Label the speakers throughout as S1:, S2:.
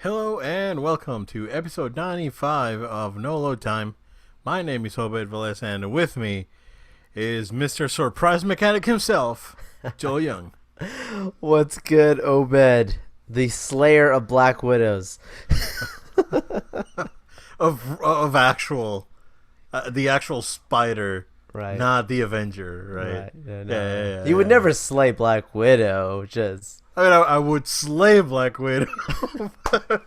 S1: Hello and welcome to episode 95 of No Load Time. My name is Obed Velez, and with me is Mr. Surprise Mechanic himself, Joel Young.
S2: What's good, Obed? The slayer of Black Widows.
S1: of actual, the actual spider,
S2: Right.
S1: not the Avenger, right?
S2: Right. Yeah, no.
S1: Yeah.
S2: You would never slay Black Widow, just.
S1: I mean, I would slay Black Widow, but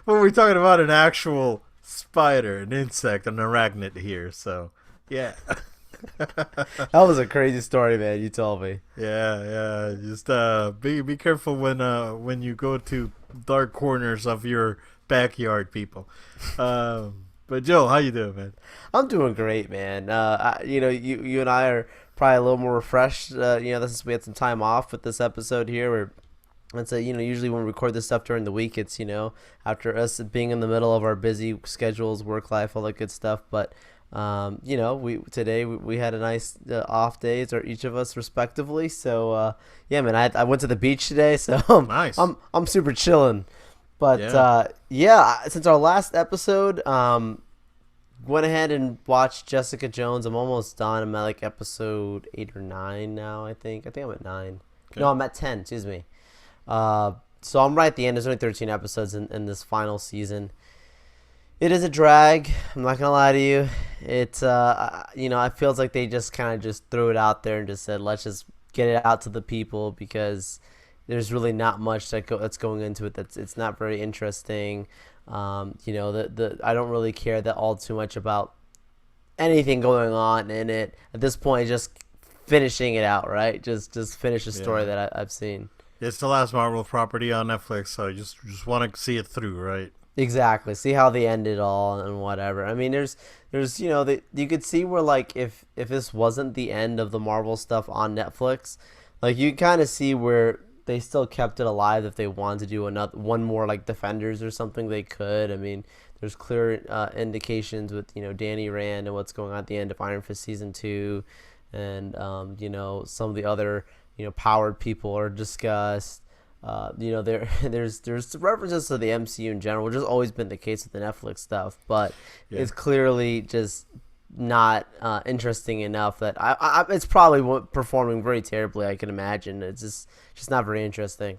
S1: we're talking about an actual spider, an insect, an arachnid here. So, yeah.
S2: That was a crazy story, man. You told me.
S1: Yeah. Just be careful when you go to dark corners of your backyard, people. But Joe, how you doing, man?
S2: I'm doing great, man. You and I are probably a little more refreshed. Since we had some time off with this episode here. Usually when we record this stuff during the week, it's after us being in the middle of our busy schedules, work life, all that good stuff. But we had a nice off days, or each of us respectively. So man, I went to the beach today, so
S1: Nice.
S2: I'm super chilling. But since our last episode, went ahead and watched Jessica Jones. I'm almost done. I'm at like episode 8 or 9 now. I think I'm at 9.
S1: Okay.
S2: No, I'm at 10. Excuse me. So I'm right at the end. There's only 13 episodes in this final season. It is a drag. I'm not gonna lie to you. It's it feels like they just kind of just threw it out there and just said, let's just get it out to the people, because there's really not much that's going into it. It's not very interesting. I don't really care that all too much about anything going on in it at this point. Just finishing it out, right? Just finish the story that I've seen.
S1: It's the last Marvel property on Netflix, so you just want to see it through, right?
S2: Exactly. See how they end it all and whatever. I mean, there's you could see where, like, if this wasn't the end of the Marvel stuff on Netflix, like, you kind of see where they still kept it alive. If they wanted to do one more, like, Defenders or something, they could. I mean, there's clear indications with Danny Rand and what's going on at the end of Iron Fist season 2, and some of the other powered people are discussed. There's references to the MCU in general, which has always been the case with the Netflix stuff, but it's clearly just not interesting enough that it's probably performing very terribly. I can imagine it's just not very interesting.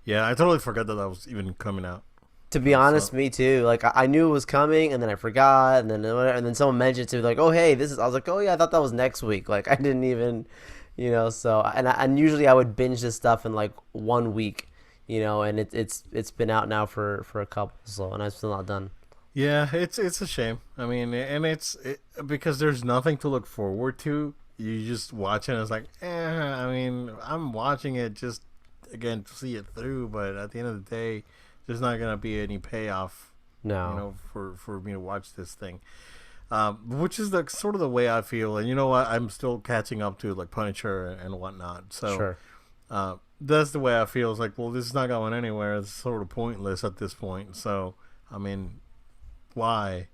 S1: Yeah, I totally forgot that was even coming out.
S2: To be honest, me too. Like, I knew it was coming, and then I forgot, and then someone mentioned to me, like, oh hey, this is. I was like, oh yeah, I thought that was next week. Like, I didn't even. So and usually I would binge this stuff in like 1 week, and it's been out now for a couple, so, and I'm still not done.
S1: Yeah, it's a shame. I mean, and because there's nothing to look forward to. You just watch it and it's like, I mean, I'm watching it just again to see it through, but at the end of the day, there's not gonna be any payoff.
S2: No.
S1: For me to watch this thing. Which is sort of the way I feel, and you know what? I'm still catching up to like Punisher and whatnot. So
S2: Sure.
S1: That's the way I feel. It's like, well, this is not going anywhere. It's sort of pointless at this point. So, I mean, why?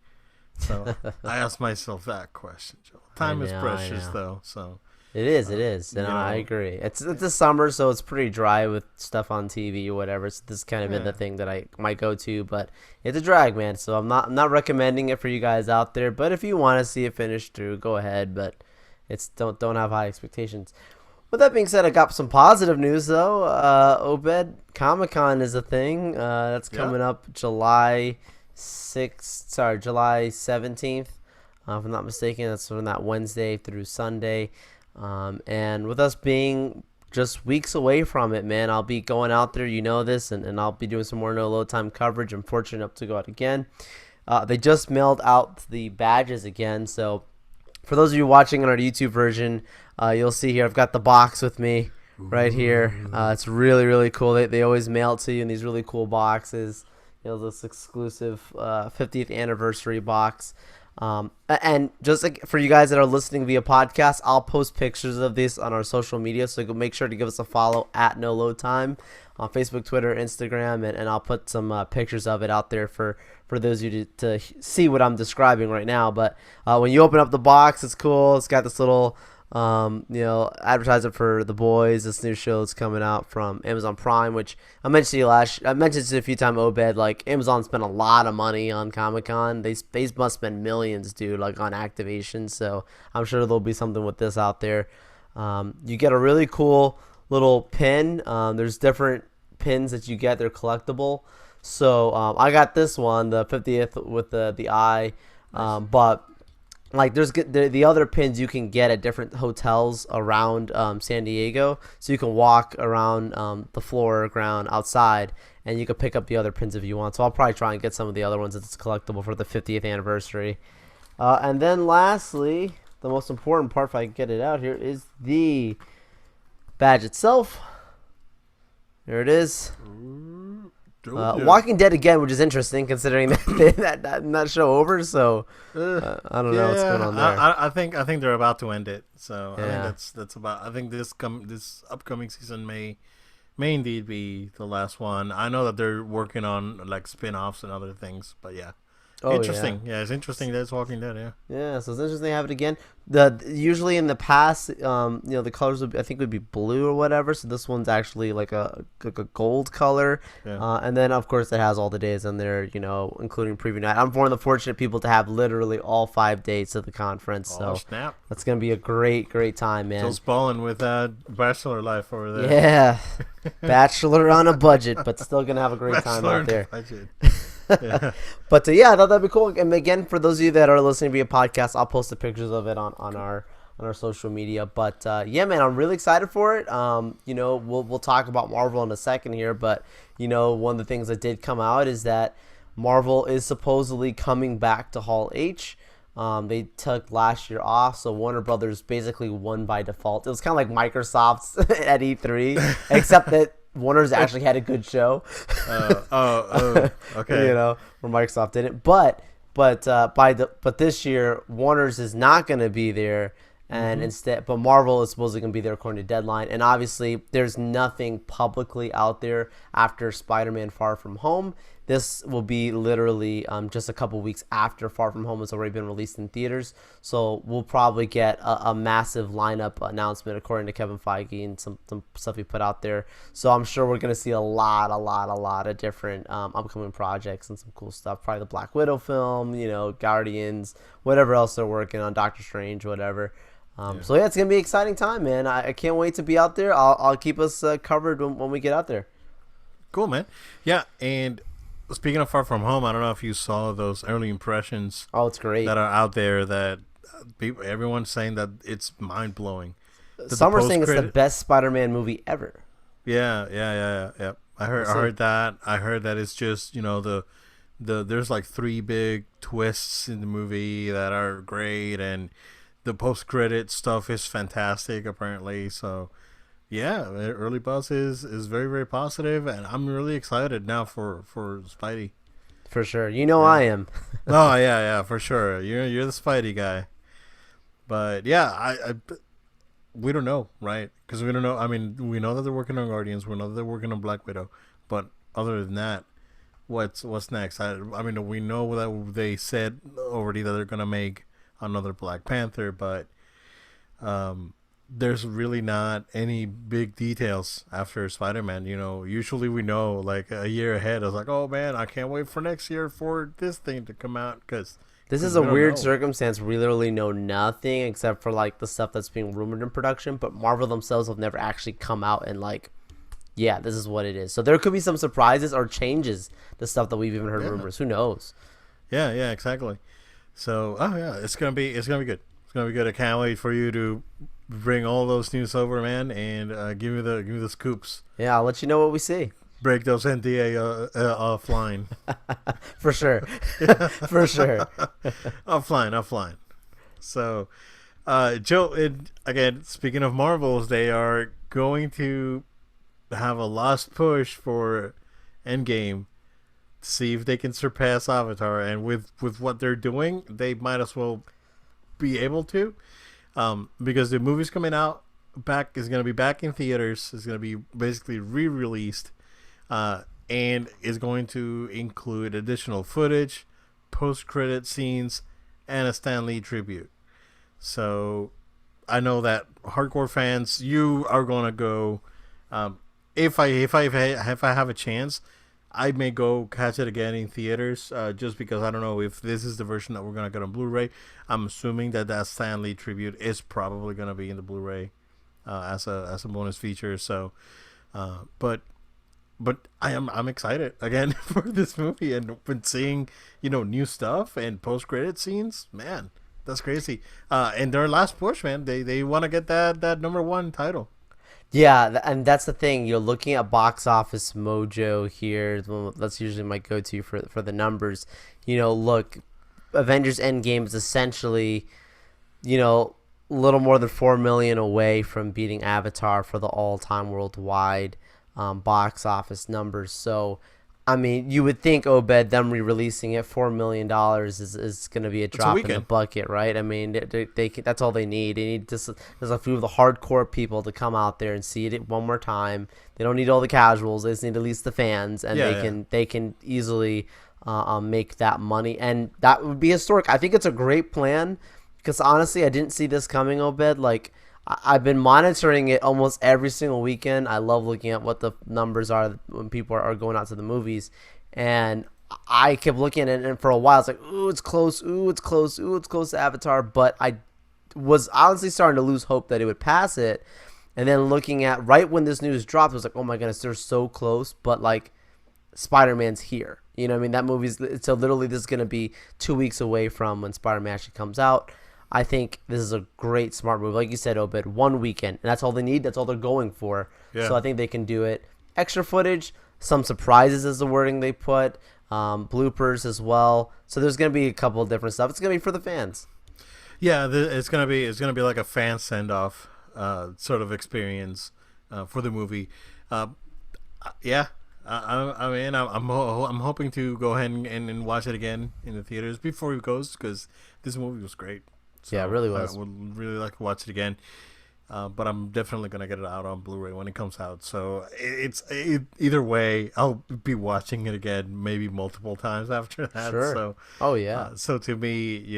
S1: So I ask myself that question, Joel. Time is precious, though. So
S2: It is, and I agree. It's the summer, so it's pretty dry with stuff on TV or whatever. So this kind of been the thing that I might go to, but it's a drag, man. So I'm not recommending it for you guys out there. But if you want to see it finished through, go ahead. But don't have high expectations. With that being said, I got some positive news though. Obed, Comic-Con is a thing. That's coming up July 17th. If I'm not mistaken, that's from that Wednesday through Sunday. And with us being just weeks away from it, man, I'll be going out there, and I'll be doing some more No Load Time coverage. I'm fortunate enough to go out again. They just mailed out the badges again, so for those of you watching on our YouTube version, you'll see here I've got the box with me right here. It's really, really cool. They always mail it to you in these really cool boxes. This exclusive 50th anniversary box. And just like for you guys that are listening via podcast, I'll post pictures of this on our social media, so make sure to give us a follow at No Load Time on Facebook, Twitter, Instagram, and I'll put some pictures of it out there for those of you to see what I'm describing right now. But when you open up the box, it's cool. It's got this little Advertising for The Boys. This new show is coming out from Amazon Prime, which I mentioned to you a few times, Obed. Like Amazon spent a lot of money on Comic Con. They must spend millions, dude, like on activation. So I'm sure there'll be something with this out there. You get a really cool little pin. There's different pins that you get. They're collectible. So I got this one, the 50th with the eye, but like there's the other pins you can get at different hotels around San Diego, so you can walk around the floor or ground outside, and you can pick up the other pins if you want. So I'll probably try and get some of the other ones that's collectible for the 50th anniversary. And then lastly, the most important part, if I can get it out here, is the badge itself. There it is. Walking Dead again, which is interesting considering that show over. So I don't know what's going on there.
S1: I think they're about to end it. So I think that's about. I think this upcoming season may indeed be the last one. I know that they're working on like spin-offs and other things, but yeah. Interesting. Yeah, it's interesting that it's Walking Dead.
S2: Yeah, so it's interesting to have it again. Usually in the past, the colors would be blue or whatever. So this one's actually like a gold color. Yeah. And then of course it has all the days in there, including preview night. I'm one of the fortunate people to have literally all 5 days of the conference. So
S1: snap!
S2: That's gonna be a great time, man.
S1: Still balling with bachelor life over there.
S2: Yeah, bachelor on a budget, but still gonna have a great time out there. Yeah. But I thought that'd be cool. And again, for those of you that are listening via podcast, I'll post the pictures of it on our social media. But man, I'm really excited for it. We'll talk about Marvel in a second here, but one of the things that did come out is that Marvel is supposedly coming back to Hall H. They took last year off, so Warner Brothers basically won by default. It was kind of like Microsoft's at E3, except that Warner's actually had a good show.
S1: Okay.
S2: Where Microsoft didn't. But this year Warner's is not going to be there, and but Marvel is supposedly going to be there according to deadline. And obviously, there's nothing publicly out there after Spider-Man: Far From Home. This will be literally just a couple weeks after Far From Home has already been released in theaters. So we'll probably get a massive lineup announcement according to Kevin Feige and some stuff he put out there. So I'm sure we're going to see a lot of different upcoming projects and some cool stuff. Probably the Black Widow film, Guardians, whatever else they're working on, Doctor Strange, whatever. So it's going to be an exciting time, man. I can't wait to be out there. I'll keep us covered when we get out there.
S1: Cool, man. Yeah, and speaking of Far From Home, I don't know if you saw those early impressions.
S2: Oh, it's great.
S1: That are out there that everyone's saying that it's mind blowing.
S2: Some are saying it's the best Spider-Man movie ever.
S1: Yeah. I heard that. I heard that it's just there's like 3 big twists in the movie that are great, and the post-credit stuff is fantastic apparently. So yeah, early buzz is very, very positive, and I'm really excited now for Spidey.
S2: For sure. I am.
S1: Oh, yeah, for sure. You're the Spidey guy. But yeah, we don't know, right? Because we don't know. I mean, we know that they're working on Guardians. We know that they're working on Black Widow. But other than that, what's next? I mean, we know that they said already that they're going to make another Black Panther, but there's really not any big details after Spider-Man. Usually we know like a year ahead. I was like, oh man, I can't wait for next year for this thing to come out, because
S2: this is a weird circumstance. We literally know nothing except for like the stuff that's being rumored in production, but Marvel themselves have never actually come out and like, yeah, this is what it is. So there could be some surprises or changes to stuff that we've even heard rumors. Who knows? Yeah,
S1: exactly. So it's gonna be good. It's gonna be good. I can't wait for you to bring all those news over, man, and give me the scoops.
S2: Yeah, I'll let you know what we see.
S1: Break those NDA offline.
S2: For sure. For sure.
S1: offline. So, Joe, again, speaking of Marvels, they are going to have a last push for Endgame to see if they can surpass Avatar, and with what they're doing, they might as well be able to. Because the movie's coming out is going to be back in theaters. It's going to be basically re-released, and is going to include additional footage, post-credit scenes, and a Stan Lee tribute. So I know that hardcore fans, you are gonna go. Um, if I have a chance, I may go catch it again in theaters. Just because I don't know if this is the version that we're gonna get on Blu-ray. I'm assuming that Stan Lee tribute is probably gonna be in the Blu-ray as a bonus feature. So, but I'm excited again for this movie and been seeing new stuff and post credit scenes. Man, that's crazy. And their last push, man, they want to get that number one title.
S2: Yeah, and that's the thing. You're looking at Box Office Mojo here. Well, that's usually my go-to for the numbers. Look, Avengers Endgame is essentially, a little more than 4 million away from beating Avatar for the all-time worldwide box office numbers. So, I mean, you would think, Obed, them re-releasing it, $4 million is going to be a drop in the bucket, right? I mean, that's all they need. They need just there's a few of the hardcore people to come out there and see it one more time. They don't need all the casuals. They just need at least the fans, and they can easily make that money, and that would be historic. I think it's a great plan because honestly, I didn't see this coming, Obed. Like, I've been monitoring it almost every single weekend. I love looking at what the numbers are when people are going out to the movies. And I kept looking at it, and for a while, it's like, ooh, it's close. Ooh, it's close. Ooh, it's close to Avatar. But I was honestly starting to lose hope that it would pass it. And then looking at right when this news dropped, I was like, oh my goodness, they're so close. But, like, Spider-Man's here. You know what I mean? That movie's – so literally this is going to be 2 weeks away from when Spider-Man actually comes out. I think this is a great, smart move. Like you said, Obed, one weekend. And that's all they need. That's all they're going for. Yeah. So I think they can do it. Extra footage, some surprises is the wording they put, bloopers as well. So there's going to be a couple of different stuff. It's going to be for the fans.
S1: Yeah, it's going to be like a fan send-off sort of experience for the movie. Yeah. I mean, I'm hoping to go ahead and watch it again in the theaters before it goes because this movie was great. So
S2: yeah, it really was.
S1: I would really like to watch it again, but I'm definitely gonna get it out on Blu-ray when it comes out. So either way, I'll be watching it again, maybe multiple times after that.
S2: Sure.
S1: So,
S2: oh yeah.
S1: So to me,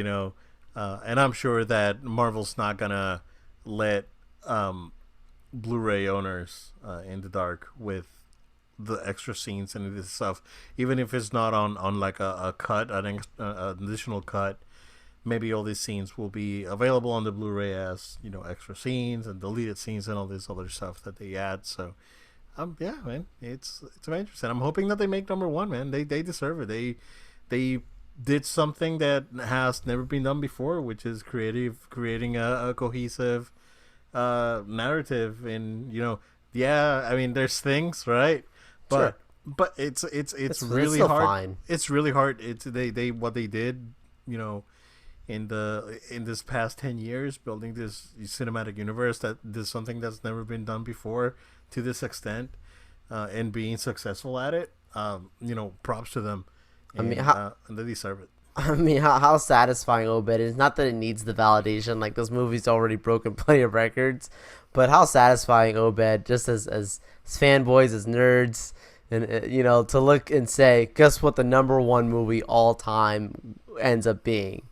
S1: and I'm sure that Marvel's not gonna let Blu-ray owners in the dark with the extra scenes and this stuff, even if it's not on like a cut, an additional cut. Maybe all these scenes will be available on the Blu-ray as extra scenes and deleted scenes and all this other stuff that they add. So, yeah, man, it's Avengers, and I'm hoping that they make number one, man. They deserve it. They did something that has never been done before, which is creating a cohesive narrative. And yeah, I mean, there's things, right? But
S2: sure.
S1: But it's really hard.
S2: Fine.
S1: It's really hard. It's they what they did, in this past 10 years, building this cinematic universe that is something that's never been done before to this extent, and being successful at it. Props to them. And,
S2: I mean,
S1: and they deserve it.
S2: I mean, how satisfying, Obed. It's not that it needs the validation. Like, this movie's already broken plenty of records. But how satisfying, Obed, just as fanboys, as nerds, and to look and say, guess what the number one movie all time ends up being?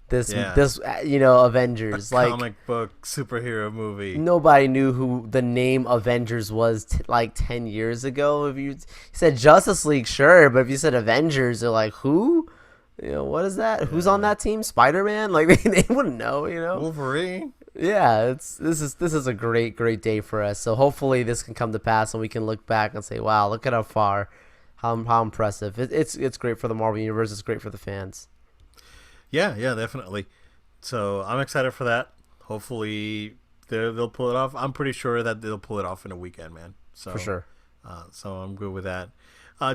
S2: This Avengers,
S1: a comic book superhero movie.
S2: Nobody knew who the name Avengers was 10 years ago. If you said Justice League, sure, but if you said Avengers, they're like, who? What is that? Yeah. Who's on that team? Spider-Man? Like they wouldn't know.
S1: Wolverine.
S2: Yeah, this is a great day for us. So hopefully this can come to pass and we can look back and say, wow, look at how impressive. It's great for the Marvel Universe. It's great for the fans.
S1: Yeah, definitely. So I'm excited for that. Hopefully they'll pull it off. I'm pretty sure that they'll pull it off in a weekend, man. So
S2: for sure.
S1: So I'm good with that.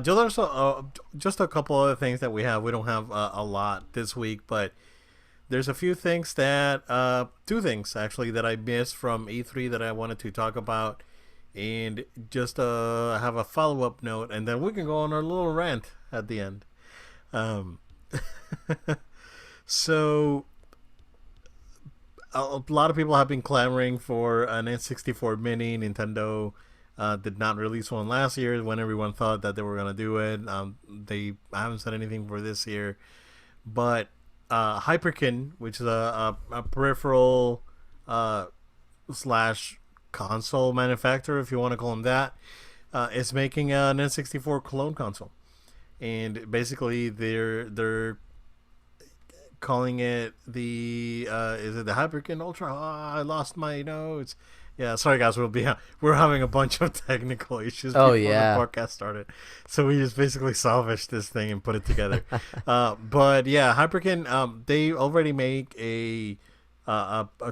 S1: Just a couple other things that we have. We don't have a lot this week, but there's a few things that two things actually that I missed from E3 that I wanted to talk about, and just have a follow-up note, and then we can go on our little rant at the end. So a lot of people have been clamoring for an N64 Mini. Nintendo did not release one last year when everyone thought that they were going to do it. They haven't said anything for this year. But Hyperkin, which is a peripheral uh, slash console manufacturer, if you want to call them that, is making an N64 clone console, and basically they're calling it the is it the Hyperkin Ultra? I lost my notes. Yeah, sorry guys, we're having a bunch of technical issues
S2: Oh
S1: before the
S2: yeah.
S1: podcast started, so we just basically salvaged this thing and put it together. But yeah, Hyperkin, they already make a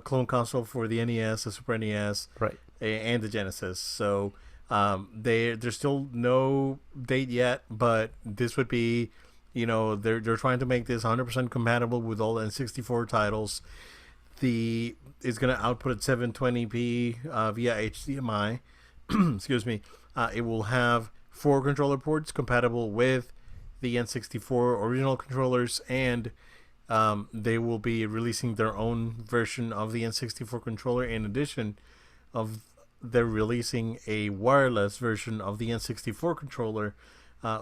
S1: clone console for the NES, the Super NES,
S2: Right.
S1: and the Genesis. So there's still no date yet, but this would be, they're trying to make this 100% compatible with all N64 titles. The It's going to output at 720p via HDMI. Excuse me. It will have 4 controller ports compatible with the N64 original controllers, and they will be releasing their own version of the N64 controller. In addition, of they're releasing a wireless version of the N64 controller,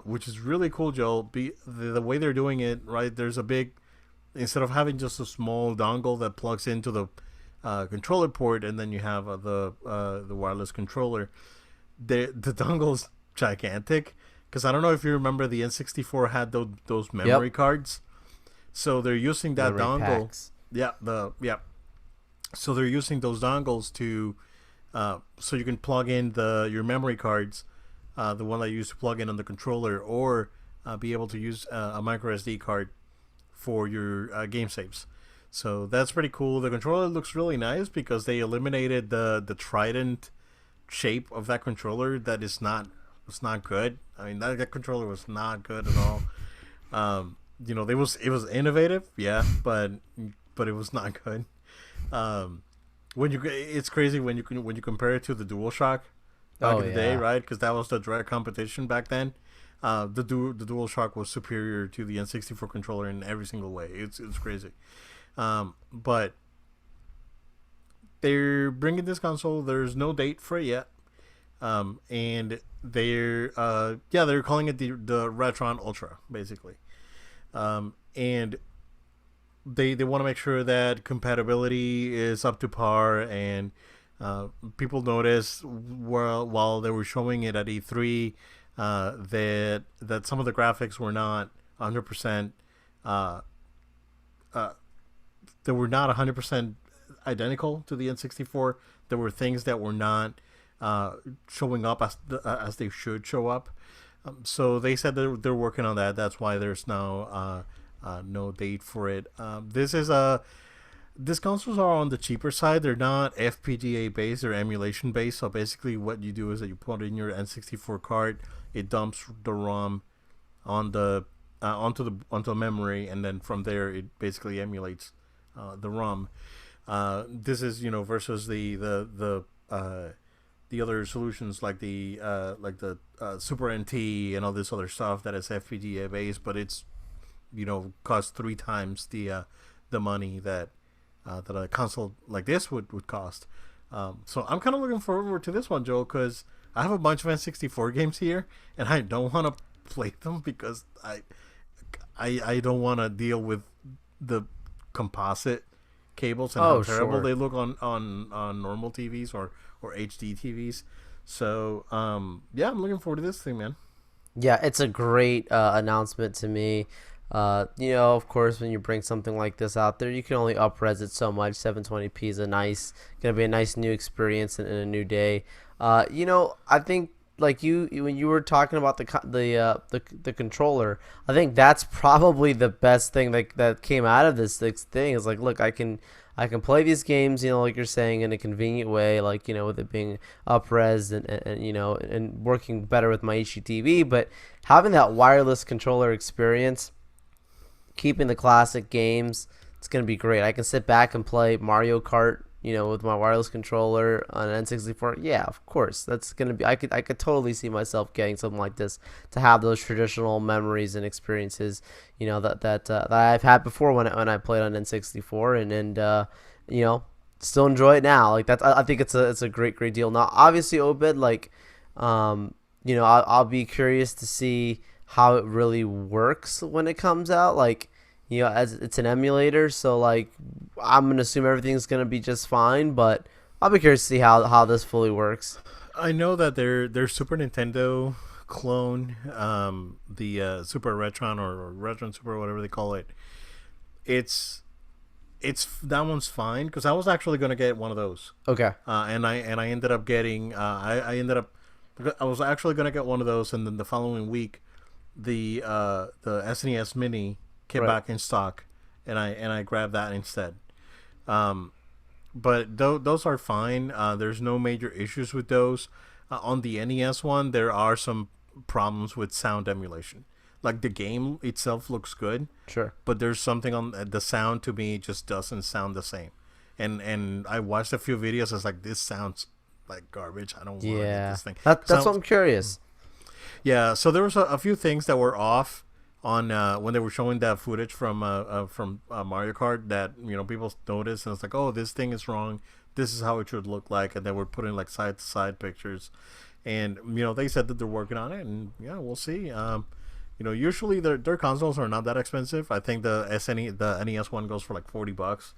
S1: which is really cool, Joel. The way they're doing it, right? There's a big, instead of having just a small dongle that plugs into the controller port, and then you have the wireless controller. The dongle's gigantic, because I don't know if you remember, the N64 had those memory
S2: Yep.
S1: cards, so they're using that
S2: Memory
S1: dongle.
S2: packs.
S1: Yeah. So they're using those dongles to so you can plug in your memory cards, the one that you used to plug in on the controller, or be able to use a micro SD card for your game saves. So that's pretty cool. The controller looks really nice because they eliminated the trident shape of that controller. That is not was not good. I mean, that controller was not good at all. It was innovative, yeah, but it was not good. Um, it's crazy when you compare it to the DualShock back
S2: Oh
S1: in the day,
S2: yeah.
S1: right? Because that was the direct competition back then. The DualShock was superior to the N64 controller in every single way. It's crazy. But they're bringing this console. There's no date for it yet. And they're calling it the Retron Ultra, basically. And they want to make sure that compatibility is up to par, and people noticed while they were showing it at E3 that some of the graphics were not 100%. Uh, uh, they were not 100% identical to the N64. There were things that were not showing up as they should show up. So they said they're working on that. That's why there's now no date for it. These consoles are on the cheaper side. They're not FPGA based; they're emulation based. So basically, what you do is that you put in your N64 card, it dumps the ROM on onto the memory, and then from there it basically emulates the ROM. This is versus the other solutions like the Super NT and all this other stuff that is FPGA based, but it's costs 3 times the money that a console like this would cost. So I'm kind of looking forward to this one, Joe, because I have a bunch of N64 games here, and I don't want to play them because I don't want to deal with the composite cables and how
S2: Oh
S1: terrible
S2: sure.
S1: they look on normal TVs or HD TVs. So yeah, I'm looking forward to this thing, man.
S2: Yeah, it's a great announcement to me. Of course, when you bring something like this out there, you can only up-res it so much. 720p is gonna be a nice new experience and a new day. I think like when you were talking about the controller, I think that's probably the best thing that came out of this thing. Is like, look, I can play these games, like you're saying, in a convenient way, like, with it being up-res and working better with my HDTV, but having that wireless controller experience, keeping the classic games, it's going to be great. I can sit back and play Mario Kart, with my wireless controller on an N64. Yeah, of course. That's going to be, I could totally see myself getting something like this to have those traditional memories and experiences, that I've had before when I played on N64 still enjoy it now. Like that's, I think it's a great deal. Now, obviously, Obed, like, I'll be curious to see how it really works when it comes out. Like, You know, as it's an emulator, so like I'm gonna assume everything's gonna be just fine. But I'll be curious to see how this fully works.
S1: I know that their Super Nintendo clone, the Super Retron or Retron Super, whatever they call it, it's that one's fine because I was actually gonna get one of those,
S2: Okay.
S1: and I ended up getting I ended up I was actually gonna get one of those, and then the following week the SNES Mini came
S2: Right.
S1: back in stock, and I grabbed that instead. Um, but those are fine. There's no major issues with those. On the NES one, there are some problems with sound emulation. Like the game itself looks good,
S2: Sure.
S1: but there's something on the sound to me just doesn't sound the same. And I watched a few videos. It's like this sounds like garbage. I don't want to get
S2: Yeah.
S1: this thing.
S2: That's what
S1: Sounds
S2: I'm curious.
S1: yeah. So there was a few things that were off on when they were showing that footage from Mario Kart that people noticed, and it's like, oh, this thing is wrong. This is how it should look like, and they were putting like side to side pictures, and they said that they're working on it, and yeah, we'll see. Usually their consoles are not that expensive. I think the NES one goes for like $40.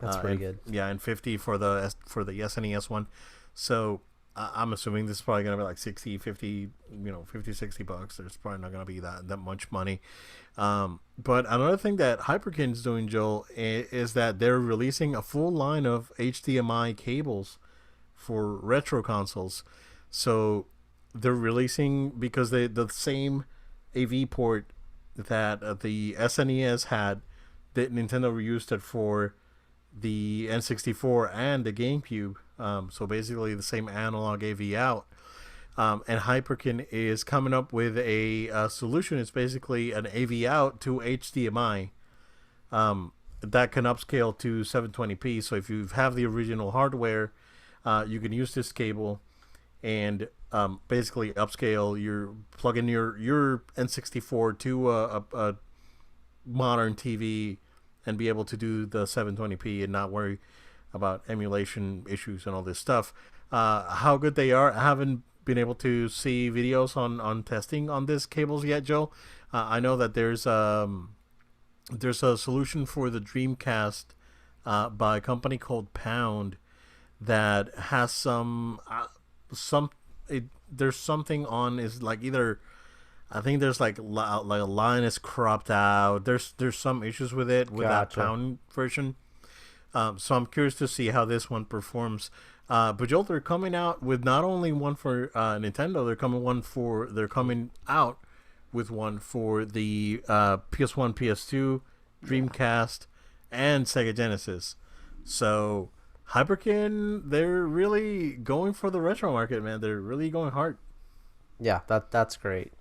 S2: That's pretty
S1: And
S2: good.
S1: yeah, and 50 for the SNES one. So I'm assuming this is probably gonna be like 60, 50, 50, $60. There's probably not gonna be that much money. But another thing that Hyperkin's doing, Joel, is that they're releasing a full line of HDMI cables for retro consoles. So they're releasing because the same AV port that the SNES had, that Nintendo reused it for the N64 and the GameCube. So basically the same analog AV out. And Hyperkin is coming up with a solution. It's basically an AV out to HDMI that can upscale to 720p. So if you have the original hardware, you can use this cable and basically upscale plug in your N64 to a modern TV and be able to do the 720p and not worry about emulation issues and all this stuff. How good they are, I haven't been able to see videos on testing on this cables yet, Joe. I know that there's a solution for the Dreamcast by a company called Pound that has some there's something on is like either I think there's like a line is cropped out. There's some issues with it with that
S2: Gotcha.
S1: Pound version. So I'm curious to see how this one performs. But Joel, they're coming out with not only one for Nintendo, they're coming out with one for the PS1, PS2, Dreamcast, and Sega Genesis. So Hyperkin, they're really going for the retro market, man. They're really going hard.
S2: Yeah, that's great.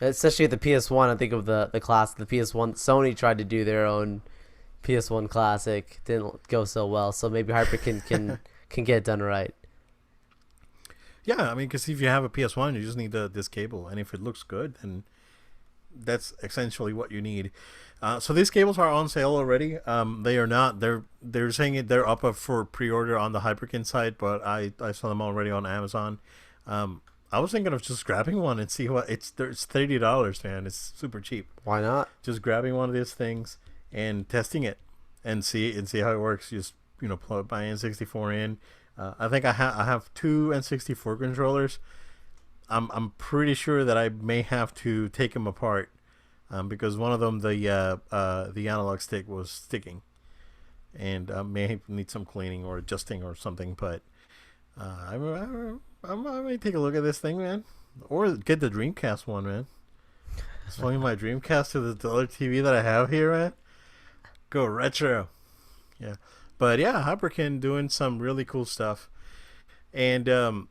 S2: Especially with the PS1, I think of the class the PS1. Sony tried to do their own PS1 classic, didn't go so well. So maybe Hyperkin can get it done right.
S1: Yeah, I mean, because if you have a PS1, you just need this cable, and if it looks good, then that's essentially what you need. So these cables are on sale already. They are not. They're saying they're up for pre-order on the Hyperkin site, but I saw them already on Amazon. I was thinking of just grabbing one and see what it's $30, man. It's super cheap.
S2: Why not?
S1: Just grabbing one of these things and testing it and see how it works. Just plug my N64 in. I think I have two N64 controllers. I'm pretty sure that I may have to take them apart because one of them the analog stick was sticking and may need some cleaning or adjusting or something. But I may take a look at this thing, man, or get the Dreamcast one, man. Swing my Dreamcast to the other TV that I have here, man. Go retro. Yeah. But yeah, Hyperkin doing some really cool stuff. And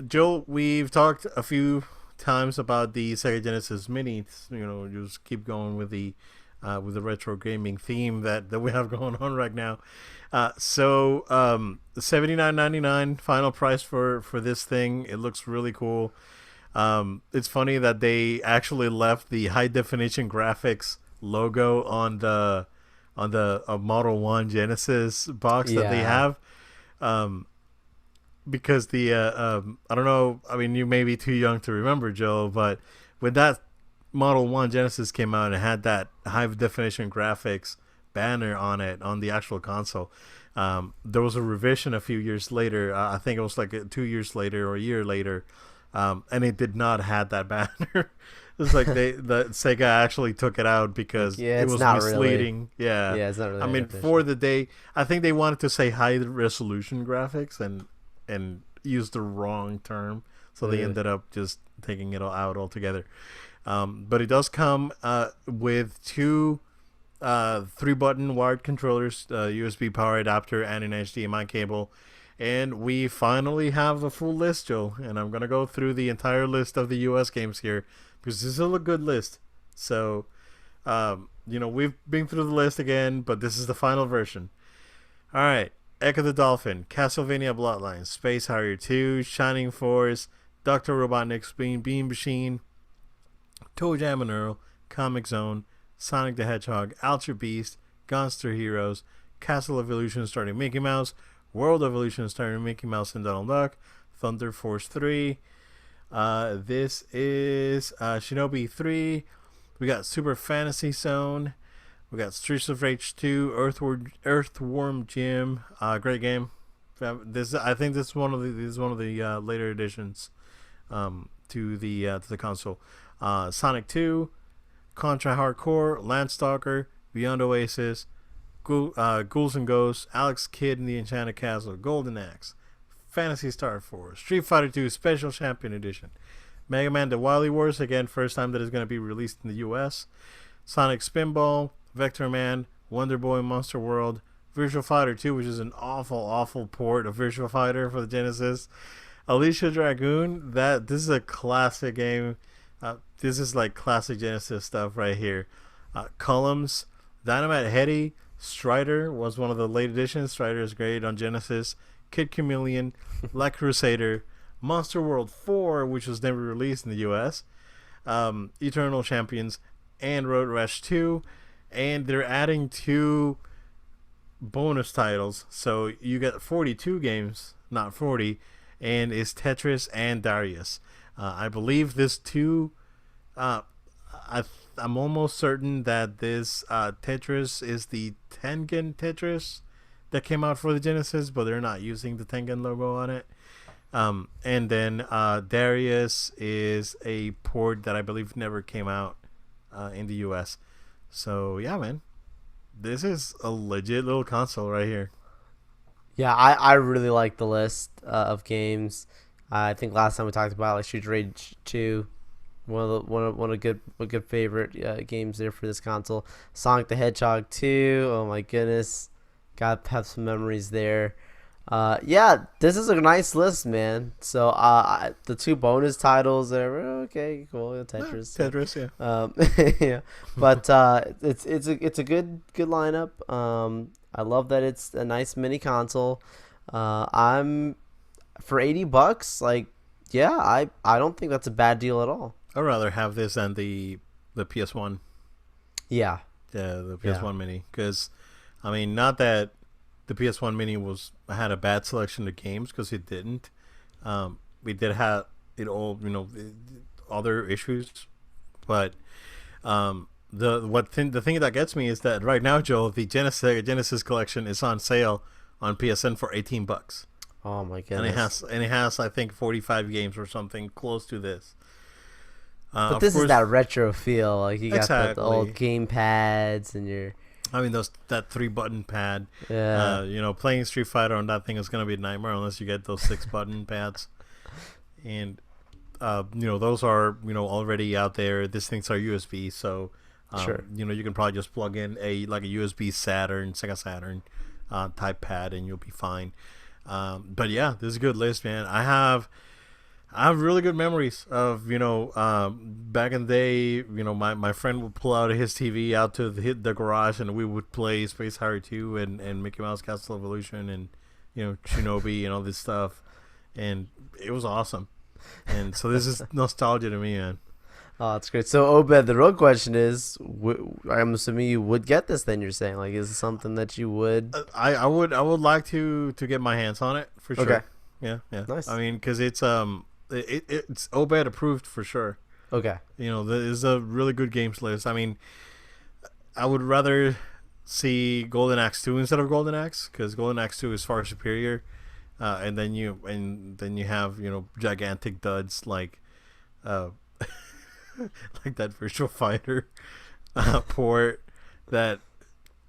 S1: Joe, we've talked a few times about the Sega Genesis Mini. Just keep going with the retro gaming theme that we have going on right now. So $79.99 final price for this thing. It looks really cool. It's funny that they actually left the high definition graphics logo on the Model One Genesis box that they
S2: Yeah.
S1: have, because I don't know. I mean, you may be too young to remember, Joe, but when that Model 1 Genesis came out and had that high definition graphics banner on it on the actual console. There was a revision a few years later. I think it was like 2 years later or a year later, and it did not have that banner. It's like the Sega actually took it out because
S2: Yeah,
S1: it
S2: it's
S1: was
S2: not
S1: misleading.
S2: really.
S1: Yeah,
S2: Yeah, it's not really
S1: I
S2: high
S1: mean for
S2: definition.
S1: the day, I think they wanted to say high resolution graphics and used the wrong term, so they
S2: Ugh.
S1: ended up just taking it all out altogether. But it does come with two 3-button wired controllers, USB power adapter, and an HDMI cable. And we finally have the full list, Joe. And I'm going to go through the entire list of the US games here because this is still a good list. So, we've been through the list again, but this is the final version. All right. Echo the Dolphin, Castlevania Bloodlines, Space Harrier 2, Shining Force, Dr. Robotnik's Beam Machine, Toe Jam and Earl, Comic Zone, Sonic the Hedgehog, Ultra Beast, Gunster Heroes, Castle Evolution starring Mickey Mouse, World Evolution starring Mickey Mouse and Donald Duck, Thunder Force 3. This is Shinobi 3. We got Super Fantasy Zone. We got Streets of Rage 2, Earthworm Jim. Great game. I think this is one of the later additions to the console. Sonic 2, Contra Hardcore, Landstalker, Beyond Oasis, Ghouls and Ghosts, Alex Kidd in the Enchanted Castle, Golden Axe, Fantasy Star 4, Street Fighter 2 Special Champion Edition, Mega Man The Wily Wars, again, first time that is going to be released in the US, Sonic Spinball, Vector Man, Wonder Boy Monster World, Virtual Fighter 2, which is an awful port of Virtual Fighter for the Genesis, Alicia Dragoon, this is a classic game. This is like classic Genesis stuff right here. Columns, Dynamite Heady, Strider was one of the late editions. Strider is great on Genesis. Kid Chameleon, La Crusader, Monster World 4, which was never released in the US, Eternal Champions, and Road Rash 2. And they're adding 2 bonus titles. So you get 42 games, not 40, and it's Tetris and Darius. I believe this 2. I'm almost certain that this Tetris is the Tengen Tetris that came out for the Genesis, but they're not using the Tengen logo on it. And then Darius is a port that I believe never came out in the US. So yeah, man, this is a legit little console right here.
S2: Yeah, I really like the list of games. I think last time we talked about like Street Rage 2, one of good favorite games there for this console. Sonic the Hedgehog 2. Oh my goodness, got to have some memories there. Yeah, this is a nice list, man. So the 2 bonus titles there. Okay, cool. Tetris.
S1: Tetris, yeah.
S2: Yeah, but it's a good lineup. I love that it's a nice mini console. I'm for $80, like, yeah, I don't think that's a bad deal at all.
S1: I'd rather have this than the PS1,
S2: Yeah,
S1: the
S2: yeah,
S1: PS1 Mini, because I mean, not that the PS1 Mini had a bad selection of games, because it didn't. We did have it all, other issues, but the thing that gets me is that right now, Joe, the Genesis collection is on sale on PSN for $18.
S2: oh my
S1: And it
S2: goodness.
S1: has I think 45 games or something close to this.
S2: But
S1: Of
S2: this is
S1: course,
S2: that retro feel, like you got the old
S1: exactly.
S2: game pads and your
S1: I mean, that 3-button pad.
S2: yeah,
S1: Playing Street Fighter on that thing is gonna be a nightmare unless you get those 6-button pads. And those are already out there. These things are USB, so
S2: sure.
S1: you can probably just plug in a USB Sega Saturn type pad, and you'll be fine. But yeah, this is a good list, man. I have really good memories of back in the day. My friend would pull out his TV out to the garage, and we would play Space Harrier 2 and Mickey Mouse Castle Evolution and Shinobi and all this stuff, and it was awesome. And so this is nostalgia to me, man.
S2: Oh, that's great. So, Obed, the real question is, I'm assuming you would get this. Then you're saying, like, is it something that you would?
S1: I would like to get my hands on it for sure.
S2: Okay,
S1: Yeah, yeah.
S2: nice.
S1: I mean, because it's Obed approved for sure.
S2: Okay.
S1: There is a really good games list. I mean, I would rather see Golden Axe 2 instead of Golden Axe because Golden Axe 2 is far superior. And then you have gigantic duds uh, like that Virtual Fighter port. That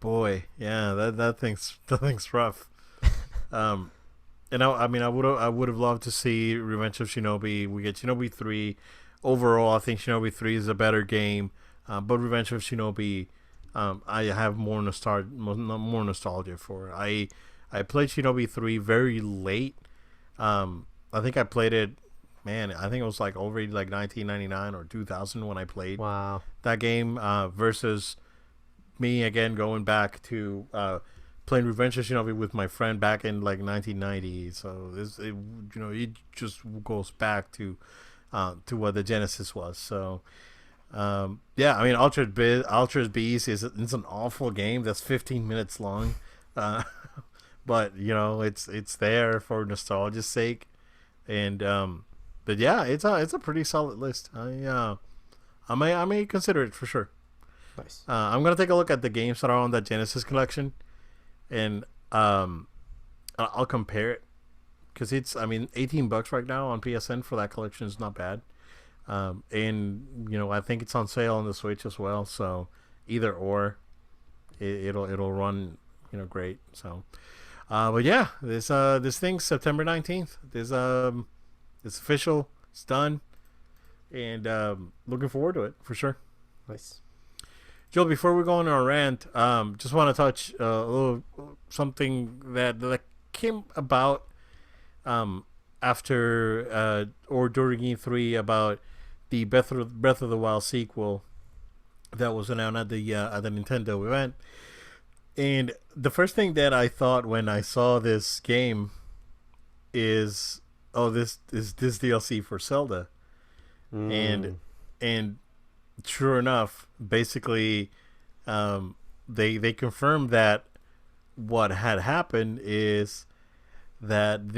S1: boy, yeah, that thing's rough. Um, and I would have loved to see Revenge of Shinobi. We get Shinobi 3. Overall, I think Shinobi 3 is a better game, but Revenge of Shinobi, I have more nostalgia for. I played Shinobi 3 very late. I think I played it. Man, I think it was like already like 1999 or 2000 when I played
S2: Wow.
S1: that game. Versus me again going back to playing Revenge of Shinobi with my friend back in like 1990. So it just goes back to what the Genesis was. So yeah, I mean, Ultra's Beast it's an awful game that's 15 minutes long, but it's there for nostalgia's sake, and but yeah, it's a pretty solid list. I may consider it for sure.
S2: Nice.
S1: I'm gonna take a look at the games that are on that Genesis collection, and I'll compare it because it's I mean $18 right now on PSN for that collection is not bad. And I think it's on sale on the Switch as well. So either or, it'll run great. So, but yeah, this thing's September 19th. It's official. It's done, and looking forward to it for sure.
S2: Nice.
S1: Joe, before we go on our rant, just want to touch a little something that came about after or during E3 about the Breath of the Wild sequel that was announced at the Nintendo event. And the first thing that I thought when I saw this game is, oh, this is this DLC for Zelda. And sure enough, basically, they confirmed that what had happened is that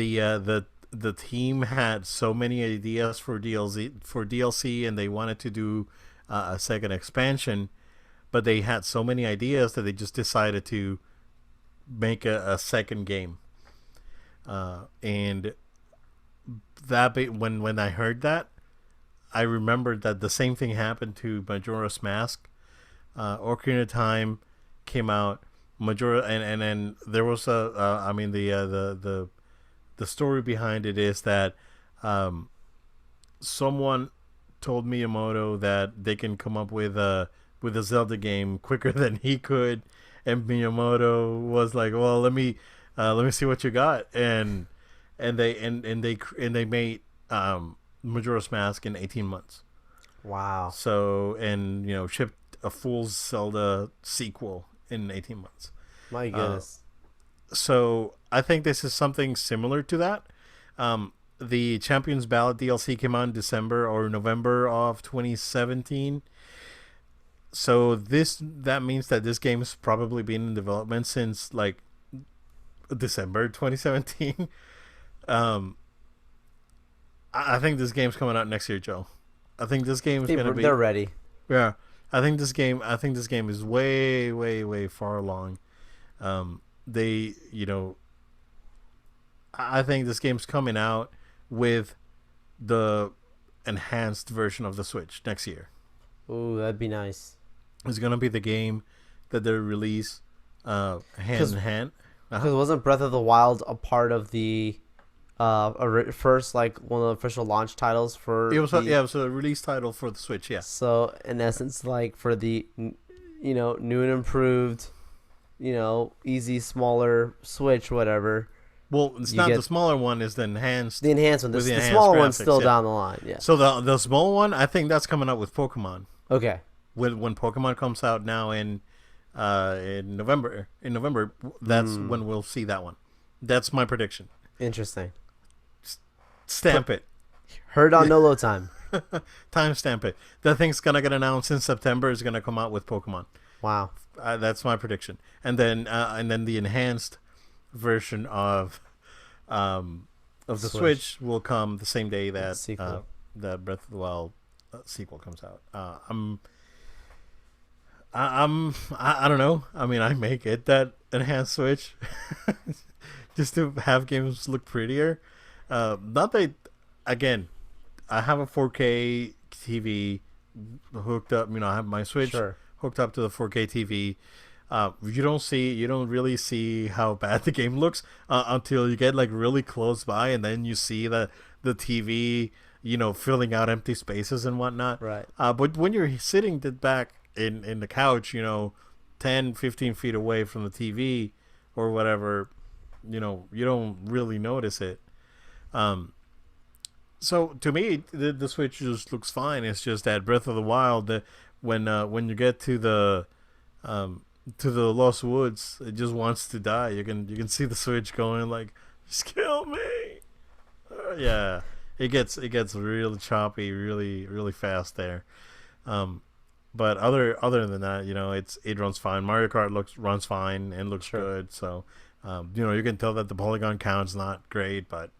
S1: the team had so many ideas for DLC, and they wanted to do a second expansion, but they had so many ideas that they just decided to make a second game. And when I heard that, I remembered that the same thing happened to Majora's Mask. Ocarina of Time came out. Majora, and then there was the story behind it is that someone told Miyamoto that they can come up with a Zelda game quicker than he could, and Miyamoto was like, "Well, let me see what you got," and they made Majora's Mask in 18 months.
S2: Wow.
S1: So, and shipped a full Zelda sequel in 18 months.
S2: My goodness.
S1: So I think this is something similar to that. The Champions Ballad DLC came out in December or November of 2017. So that means that this game's probably been in development since like December 2017. I think this game's coming out next year, Joe. I think this game is gonna be.
S2: They're ready.
S1: Yeah, I think this game is way, way, way far along. They, I think this game's coming out with the enhanced version of the Switch next year.
S2: Ooh, that'd be nice.
S1: It's gonna be the game that they release hand in hand.
S2: Because wasn't Breath of the Wild a part of the first, like, one of the official launch titles for
S1: it was a release title for the Switch. Yeah.
S2: So in essence, like, for the new and improved, easy, smaller Switch, whatever.
S1: Well, it's not the smaller one; is the enhanced.
S2: The enhanced one. The smaller one's still down the line. Yeah.
S1: So the small one, I think that's coming up with Pokemon.
S2: Okay.
S1: When Pokemon comes out now in November, that's when we'll see that one. That's my prediction.
S2: Interesting.
S1: Stamp it.
S2: Heard on No Load Time.
S1: Timestamp it. That thing's gonna get announced in September. Is gonna come out with Pokemon.
S2: Wow.
S1: That's my prediction. And then the enhanced version of the Switch will come the same day that the Breath of the Wild sequel comes out. I don't know. I mean, I may get that enhanced Switch just to have games look prettier. Not that, again, I have a 4K TV hooked up. I have my Switch
S2: Sure.
S1: hooked up to the 4K TV. You don't really see how bad the game looks until you get like really close by, and then you see the TV, filling out empty spaces and whatnot.
S2: Right.
S1: But when you're sitting back in the couch, 10, 15 feet away from the TV or whatever, you don't really notice it. So to me, the Switch just looks fine. It's just that Breath of the Wild, when you get to the Lost Woods, it just wants to die. You can see the Switch going like, just kill me. Yeah, it gets really choppy, really really fast there. But other than that, it runs fine. Mario Kart runs fine and looks good. So, you can tell that the polygon count's not great, but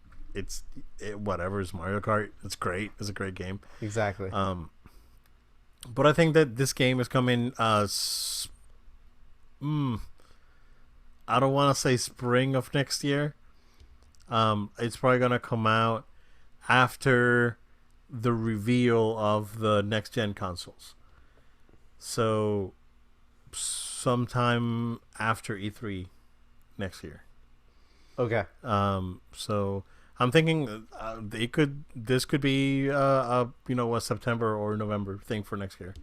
S1: whatever. It's Mario Kart. It's great. It's a great game.
S2: Exactly.
S1: But I think that this game is coming. I don't want to say spring of next year. It's probably gonna come out after the reveal of the next gen consoles. So sometime after E3 next year.
S2: Okay.
S1: So I'm thinking this could be a September or November thing for next year.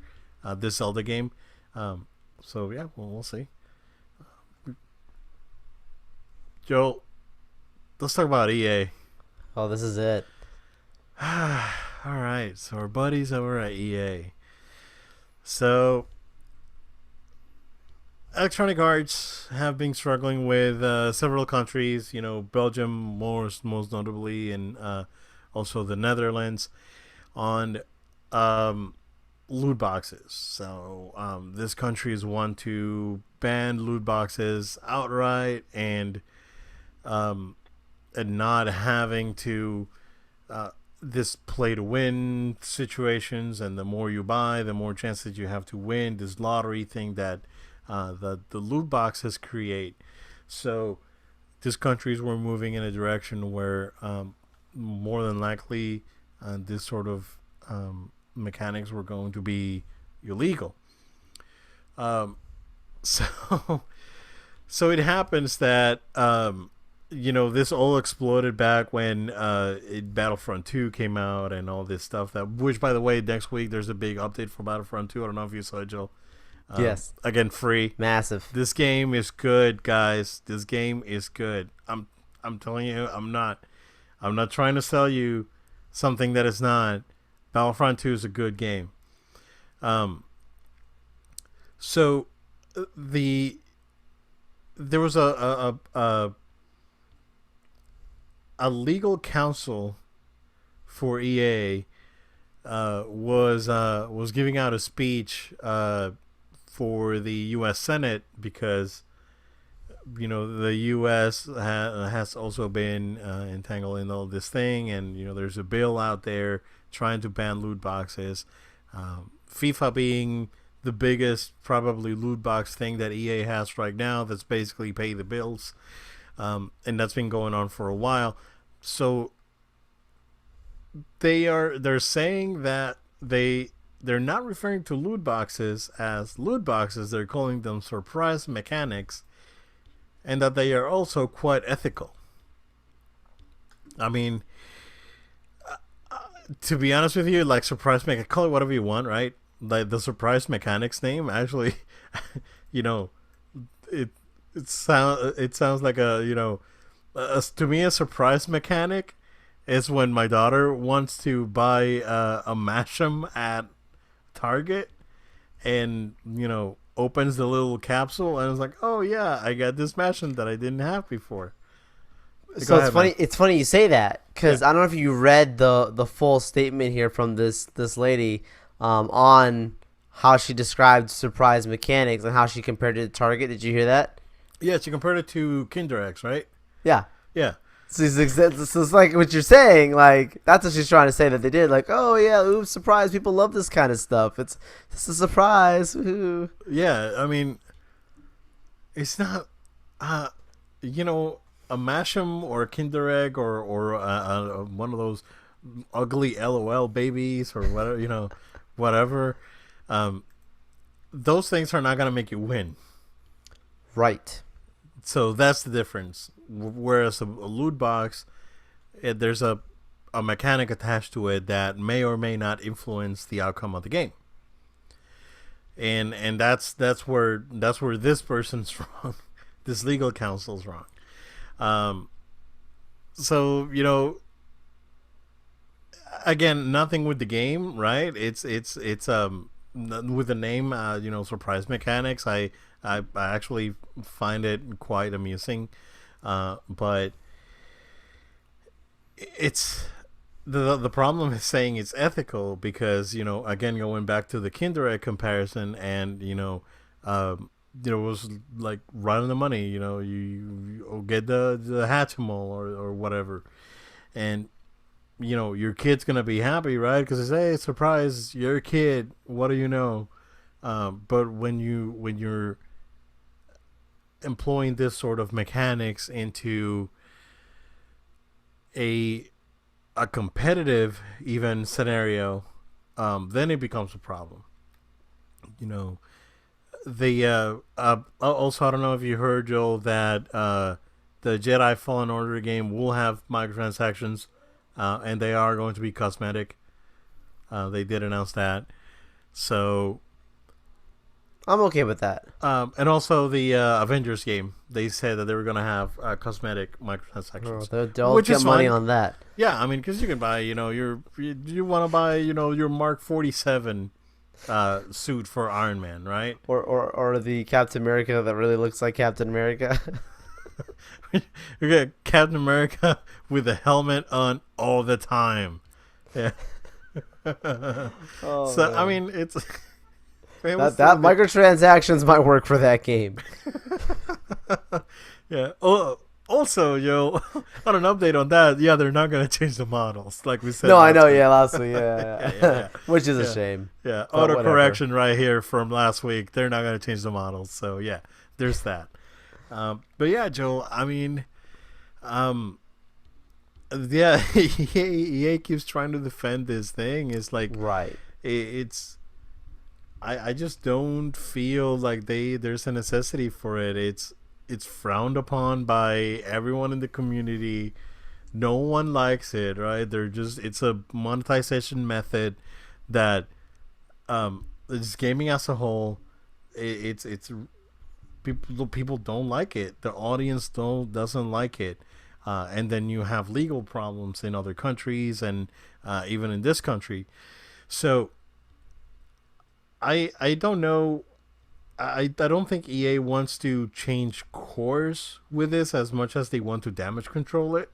S1: This Zelda game. So yeah, we'll see. Joe, let's talk about EA.
S2: Oh, this is it.
S1: All right, so our buddies over at EA. So, Electronic Arts have been struggling with several countries. Belgium most notably, and also the Netherlands, on loot boxes. So, this countries want to ban loot boxes outright, and not having to this play to win situations, and the more you buy, the more chances you have to win. This lottery thing that the loot boxes create. So these countries were moving in a direction where more than likely this sort of mechanics were going to be illegal. So it happens that this all exploded back when Battlefront 2 came out and all this stuff. Which, by the way, next week there's a big update for Battlefront 2. I don't know if you saw it, Joel.
S2: Yes.
S1: Again, free.
S2: Massive.
S1: This game is good, guys. This game is good. I'm telling you, I'm not trying to sell you something that is not. Battlefront 2 is a good game. So there was a legal counsel for EA was giving out a speech for the U.S. Senate, because the U.S. has also been entangled in all this thing, and there's a bill out there trying to ban loot boxes. FIFA being the biggest probably loot box thing that EA has right now, that's basically pay the bills. And that's been going on for a while. So they're saying that they're not referring to loot boxes as loot boxes. They're calling them surprise mechanics, and that they are also quite ethical. I mean, to be honest with you, like surprise mechanics, call it whatever you want, right? Like the surprise mechanics name actually, it sounds like to me, a surprise mechanic is when my daughter wants to buy a Mash'em at Target, and opens the little capsule and is like, oh yeah, I got this Mash'em that I didn't have before.
S2: So it's funny. Man. It's funny you say that, because I don't know if you read the full statement here from this lady on how she described surprise mechanics and how she compared it to Target. Did you hear that?
S1: Yeah, she compared it to Kinder Eggs, right?
S2: Yeah.
S1: Yeah.
S2: So it's like what you're saying. Like that's what she's trying to say that they did. Like, oh yeah, oops, surprise! People love this kind of stuff. It's a surprise. Ooh.
S1: Yeah, I mean, it's not, uh, you know, a Mash'em or a Kinder Egg or one of those ugly LOL babies or whatever, whatever. Um, those things are not gonna make you win.
S2: Right.
S1: So that's the difference. Whereas a loot box, there's a mechanic attached to it that may or may not influence the outcome of the game. And that's where this person's wrong. This legal counsel's wrong. Um, so again, nothing with the game, right? It's with the name, surprise mechanics. I actually find it quite amusing, but it's the problem is saying it's ethical because again going back to the Kinder Egg comparison and it was like right on the money. You get the Hatchimal or whatever, and your kid's gonna be happy, right? Because it's, hey, surprise, you're a kid. What do you know? But when you're employing this sort of mechanics into a competitive even scenario, then it becomes a problem. You know, the also I don't know if you heard, Joel, that the Jedi Fallen Order game will have microtransactions, and they are going to be cosmetic. They did announce that, so
S2: I'm okay with that.
S1: and also the Avengers game, they said that they were going to have cosmetic
S2: Oh,
S1: microtransactions,
S2: they'll
S1: which
S2: get
S1: is
S2: money
S1: fine.
S2: on that.
S1: Yeah, I mean, because you can buy, you want to buy, your Mark 47 suit for Iron Man, right?
S2: Or the Captain America that really looks like Captain America.
S1: You get Captain America with a helmet on all the time. Yeah.
S2: Oh
S1: So I
S2: man.
S1: mean, it was
S2: That
S1: still
S2: microtransactions might work for that game.
S1: yeah. Oh, also, on an update on that, yeah, they're not gonna change the models like we said
S2: No, I know,
S1: last week.
S2: yeah, last week, yeah,
S1: Yeah,
S2: yeah.
S1: yeah, yeah,
S2: Which is a
S1: yeah,
S2: shame.
S1: yeah.
S2: But
S1: Auto
S2: whatever.
S1: correction right here from last week. They're not gonna change the models, so yeah, there's that. But yeah, Joel. I mean, um, yeah, EA keeps trying to defend this thing. It's like
S2: Right.
S1: it's. I just don't feel like there's a necessity for it. It's frowned upon by everyone in the community. No one likes it, right? It's a monetization method that it's gaming as a whole. It's people don't like it. The audience doesn't like it, and then you have legal problems in other countries and even in this country. So I don't know. I don't think EA wants to change course with this as much as they want to damage control it,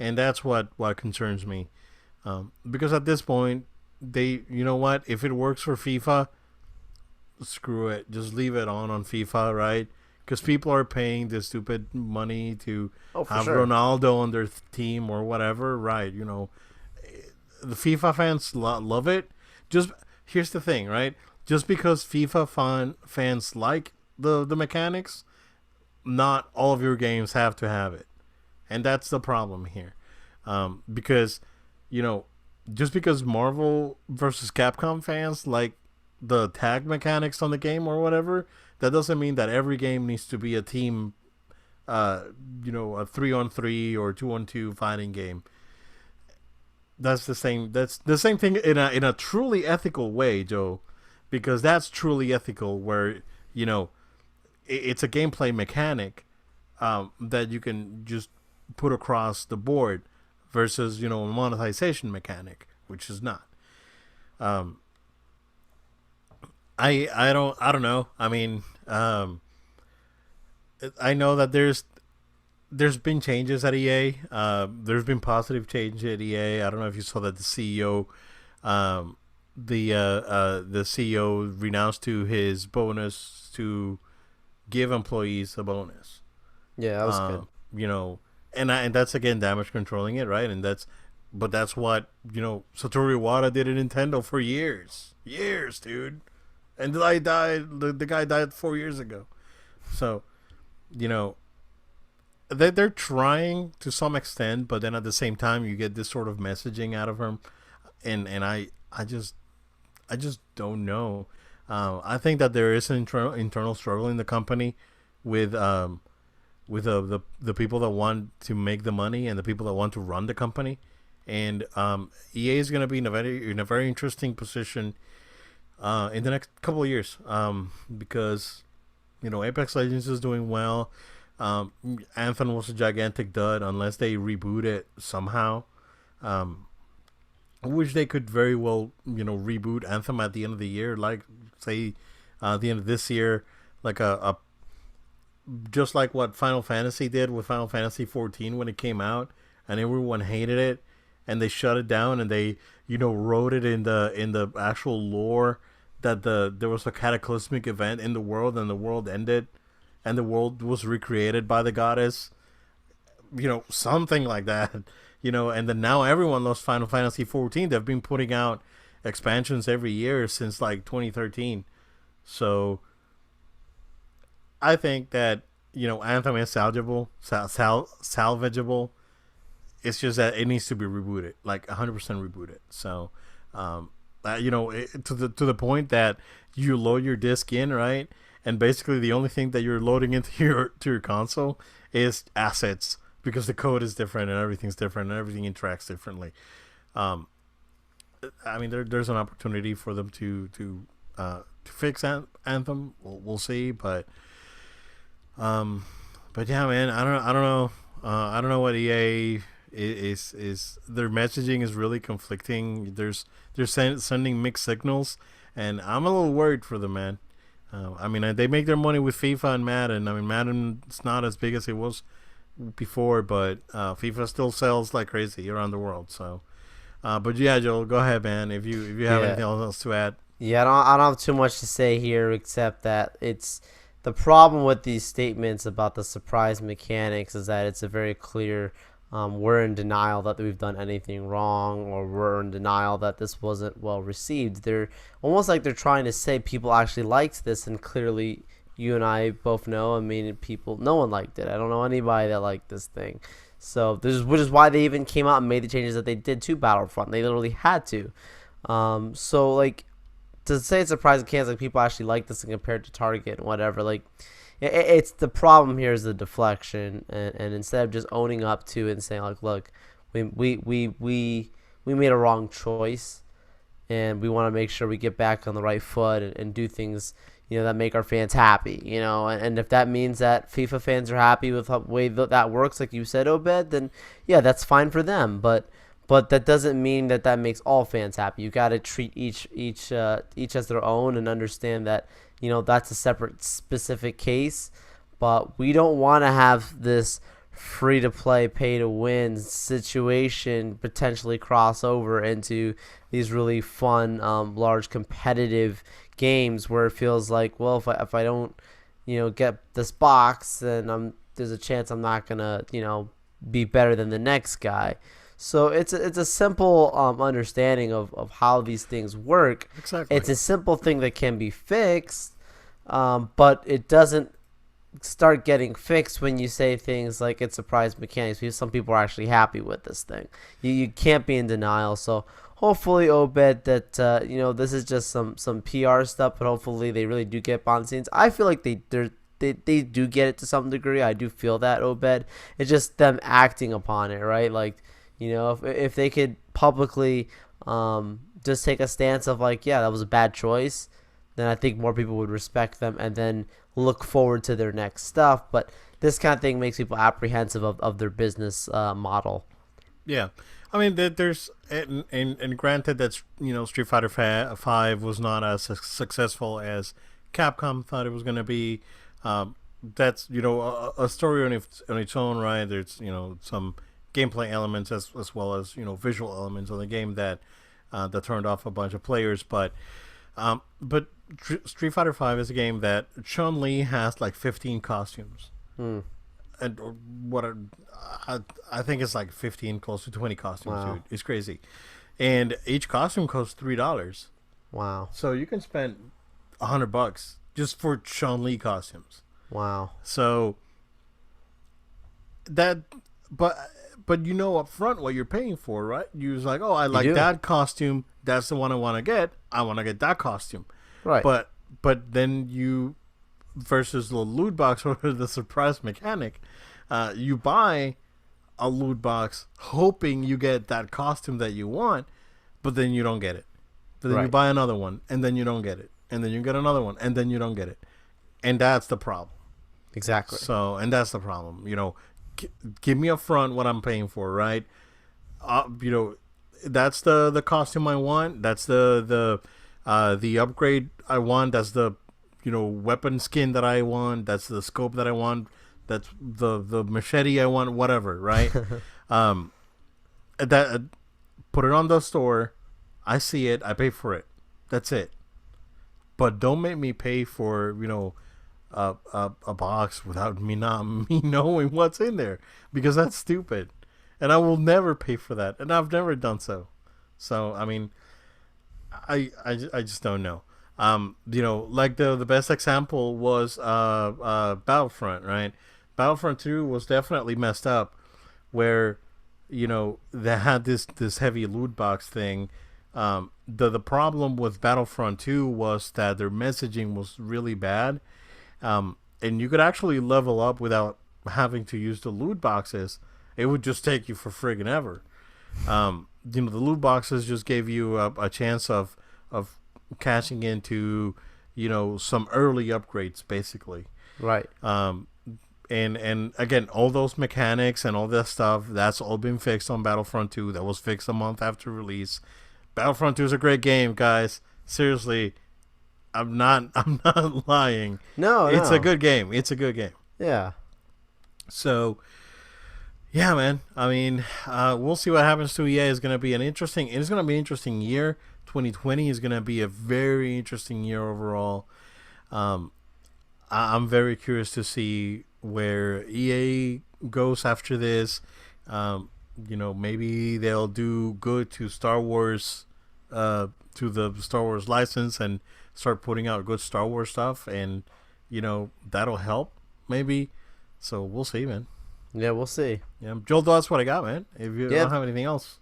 S1: and that's what concerns me. Because at this point, you know what? If it works for FIFA, screw it. Just leave it on FIFA, right? Because people are paying the stupid money to
S2: Oh, for
S1: have
S2: sure.
S1: Ronaldo on their team or whatever, right? The FIFA fans love it. Just here's the thing, right? Just because fans like the mechanics, not all of your games have to have it, and that's the problem here. Because you know, just because Marvel versus Capcom fans like the tag mechanics on the game or whatever, that doesn't mean that every game needs to be a team, uh, a 3-on-3 or 2-on-2 fighting game. That's the same. That's the same thing in a truly ethical way, Joe, because that's truly ethical. Where it's a gameplay mechanic that you can just put across the board, versus a monetization mechanic, which is not. Um, I don't know. I mean, I know that there's been changes at EA. There's been positive change at EA. I don't know if you saw that the CEO, um, the CEO renounced to his bonus to give employees a bonus.
S2: Yeah, that was good.
S1: You know, and that's again damage controlling it, right? But that's what Satoru Iwata did at Nintendo for years, dude. And the guy died 4 years ago. So you know they're trying to some extent, but then at the same time you get this sort of messaging out of him, and I just don't know. I think that there is an internal struggle in the company with the people that want to make the money and the people that want to run the company, and EA is going to be in a very interesting position in the next couple of years, because Apex Legends is doing well. Anthem was a gigantic dud unless they reboot it somehow. I wish they could very well, reboot Anthem at the end of the year, like say, the end of this year, like a just like what Final Fantasy did with Final Fantasy 14 when it came out, and everyone hated it, and they shut it down, and they, wrote it in the actual lore that there was a cataclysmic event in the world, and the world ended, and the world was recreated by the goddess, something like that. And then now everyone loves Final Fantasy 14. They've been putting out expansions every year since like 2013. So I think that Anthem is salvageable. It's just that it needs to be rebooted, like 100% rebooted. So, to the point that you load your disc in, right, and basically the only thing that you're loading into your console is assets, because the code is different and everything's different and everything interacts differently. I mean, there's an opportunity for them to fix Anthem. We'll see, but yeah, man, I don't know. I don't know what EA is. Their messaging is really conflicting. They're sending mixed signals, and I'm a little worried for them, man. I mean, they make their money with FIFA and Madden. I mean, Madden's not as big as it was before, but FIFA still sells like crazy around the world. So, but yeah, Joel, go ahead, man. If you have anything else to add.
S2: Yeah, I don't have too much to say here except that it's the problem with these statements about the surprise mechanics is that it's a very clear we're in denial that we've done anything wrong, or we're in denial that this wasn't well received. They're almost like they're trying to say people actually liked this, and clearly you and I both know, I mean, no one liked it. I don't know anybody that liked this thing. So which is why they even came out and made the changes that they did to Battlefront. They literally had to. So like, to say it's surprising can't, like, people actually like this and compared to Target and whatever, like, it's the problem here is the deflection, and instead of just owning up to it and saying like, look, we made a wrong choice, and we want to make sure we get back on the right foot and do things that make our fans happy, and if that means that FIFA fans are happy with the way that works, like you said, Obed, then yeah, that's fine for them, but that doesn't mean that makes all fans happy. You got to treat each as their own and understand that that's a separate specific case. But we don't want to have this free to play, pay to win situation potentially cross over into these really fun, large competitive games where it feels like, well, if I don't get this box, then there's a chance I'm not gonna be better than the next guy. So it's a simple understanding of how these things work.
S1: Exactly.
S2: It's a simple thing that can be fixed, but it doesn't start getting fixed when you say things like it's surprise mechanics, because some people are actually happy with this thing. You can't be in denial. So hopefully, Obed, that this is just some PR stuff, but hopefully they really do get behind the scenes. I feel like they do get it to some degree. I do feel that, Obed. It's just them acting upon it, right? Like, if they could publicly just take a stance of like, yeah, that was a bad choice, then I think more people would respect them and then look forward to their next stuff. But this kind of thing makes people apprehensive of their business model.
S1: Yeah. I mean, there's and granted that Street Fighter 5 was not as successful as Capcom thought it was going to be. That's a story on its own, right? There's some gameplay elements as well as visual elements of the game that turned off a bunch of players, but Street Fighter 5 is a game that Chun-Li has like 15 costumes. and what I think it's like 15, close to 20 costumes,
S2: Wow.
S1: dude. It's crazy, and each costume costs $3.
S2: Wow.
S1: So you can spend $100 just for Chun Li costumes.
S2: Wow.
S1: So that, but you know up front what you're paying for, right? You're just like, oh, I like
S2: do.
S1: that costume. That's the one I want to get. I want to get that costume.
S2: Right.
S1: But then you versus the loot box or the surprise mechanic, you buy a loot box hoping you get that costume that you want, but then you don't get it. But then you
S2: Right.
S1: buy another one, and then you don't get it, and then you get another one, and then you don't get it, and that's the problem.
S2: Exactly.
S1: So, and that's the problem. Give me up front what I'm paying for, right? That's the costume I want. That's the upgrade I want. That's the weapon skin that I want. That's the scope that I want. That's the machete I want. Whatever, right? That put it on the store. I see it. I pay for it. That's it. But don't make me pay for a box without me knowing what's in there, because that's stupid, and I will never pay for that, and I've never done so. So I mean, I just don't know. Like the best example was Battlefront, right? Battlefront 2 was definitely messed up, where they had this heavy loot box thing. The problem with Battlefront 2 was that their messaging was really bad. And you could actually level up without having to use the loot boxes. It would just take you for friggin' ever. The loot boxes just gave you a chance of cashing into some early upgrades, basically.
S2: Right.
S1: And again, all those mechanics and all that stuff, that's all been fixed on Battlefront 2. That was fixed a month after release. Battlefront 2 is a great game, guys. Seriously, I'm not lying.
S2: No,
S1: It's
S2: no.
S1: a good game. It's a good game.
S2: Yeah.
S1: So, yeah, man. I mean, we'll see what happens to EA. It's going to be an interesting year. 2020 is going to be a very interesting year overall. I'm very curious to see where EA goes after this. Maybe they'll do good to Star Wars, to the Star Wars license, and start putting out good Star Wars stuff, and that'll help maybe. So we'll see, man.
S2: Yeah, we'll see.
S1: Yeah, Joel, that's what I got, man. If you
S2: Yeah.
S1: don't have anything else,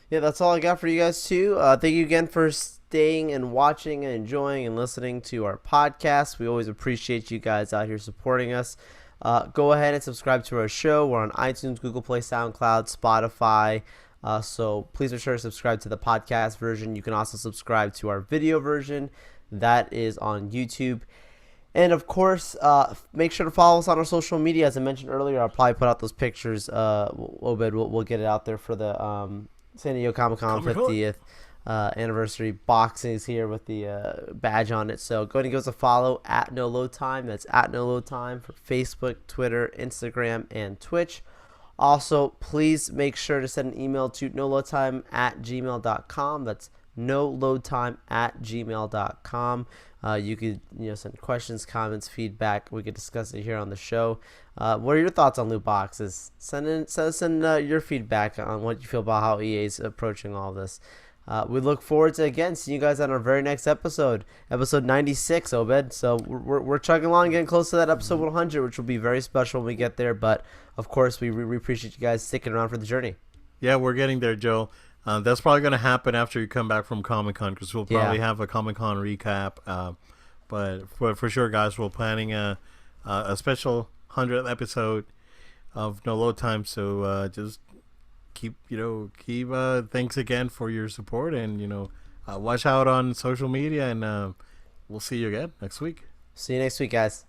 S2: Yeah, that's all I got for you guys too. Thank you again for staying and watching and enjoying and listening to our podcast. We always appreciate you guys out here supporting us. Go ahead and subscribe to our show. We're on iTunes, Google Play, SoundCloud, Spotify. So please be sure to subscribe to the podcast version. You can also subscribe to our video version. That is on YouTube. And of course, make sure to follow us on our social media. As I mentioned earlier, I'll probably put out those pictures. We'll get it out there for the San Diego Comic-Con 50th anniversary boxings here with the badge on it. So go ahead and give us a follow at No Load Time. That's at No Load Time for Facebook, Twitter, Instagram, and Twitch. Also, please make sure to send an email to noloadtime@gmail.com. That's noloadtime@gmail.com. You could send questions, comments, feedback. We could discuss it here on the show. What are your thoughts on loot boxes? Send us in your feedback on what you feel about how EA is approaching all this. We look forward to again seeing you guys on our very next episode 96, Obed. So we're chugging along, getting close to that episode 100, which will be very special when we get there. But of course, we appreciate you guys sticking around for the journey.
S1: yeah, we're getting there, Joe. That's probably going to happen after you come back from Comic-Con, because we'll probably have a Comic-Con recap. But for sure, guys, we're planning a special 100th episode of No Load Time. So just keep thanks again for your support, and watch out on social media, and we'll see you again next week.
S2: See you next week, guys.